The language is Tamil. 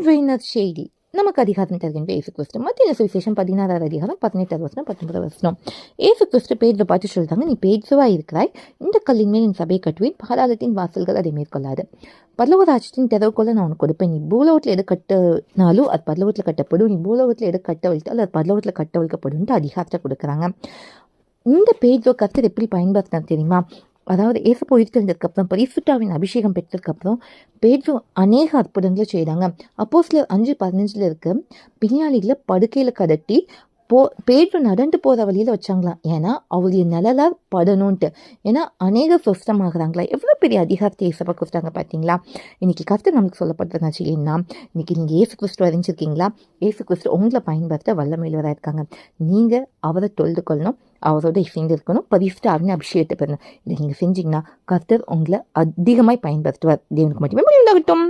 வின்னர் செய்தி நமக்கு அதிகாரம் தருகின்ற இயேசு கிறிஸ்து. மத்திய சுவிசேஷம் 16 அதிகாரம் 18 19. இயேசு கிறிஸ்து பேதுருவை பார்த்து சொல்றாங்க, நீ பேதுருவா இருக்கிறாய், இந்த கல்லின் மேல் என் சபையை கட்டுவேன், பாதாளத்தின் வாசல்கள் அதை மேற்கொள்ளாது. பரலோக ராஜ்யத்தின் திறவுகோலை நான் உனக்கு கொடுப்பேன். நீ பூலோகத்தில் எது கட்டினாலும் அது பரலோகத்தில் கட்டப்படும், நீ பூலோகத்தில் எது கட்டவழித்தாலும் அது பரலோகத்தில் கட்டவழிக்கப்படும் அதிகாரத்தை கொடுக்குறாங்க. இந்த பேதுருவை கர்த்தர் எப்படி பயன்படுத்தினார் தெரியுமா? அதாவது இயேசு உயிர்த்தெழுந்ததுக்கு அப்புறம் பரிசுத்தாவின் அபிஷேகம் பெற்றதுக்கு அப்புறம் பேதுரு அநேக அற்புதங்களை செய்கிறாங்க. அப்போஸ்தலர் 5:15 இருக்கு, பிணியாளிகளை படுக்கையில் கடட்டி பேதுரு நடந்து போகிற வழியில் வச்சாங்களாம். ஏன்னா அவருடைய நிழலால் படணுன்ட்டு. ஏன்னா அநேக சுஸ்தமாகறாங்களா. எவ்வளோ பெரிய அதிகாரத்தை இயேசப்பா கொடுத்தாங்க பார்த்தீங்களா? இன்னைக்கு கருத்து நமக்கு சொல்லப்படுறதுனாச்சு ஏன்னா, இன்னைக்கு நீங்கள் இயேசு கிறிஸ்து அறிஞ்சிருக்கீங்களா? இயேசு கிறிஸ்து உங்களை பயன்படுத்த வல்லமையிலவராக இருக்காங்க. நீங்கள் அவரை தொழுது கொள்ளணும், அவரோட இசைந்து இருக்கணும், பரிசுத்த ஆவியின் அபிஷேகத்தை பெறணும். இதை நீங்கள் செஞ்சீங்கன்னா கர்த்தர் உங்களை அதிகமாய் பயன்படுத்துவார். தேவனுக்கு மட்டுமே மகிமை உண்டாகட்டும்.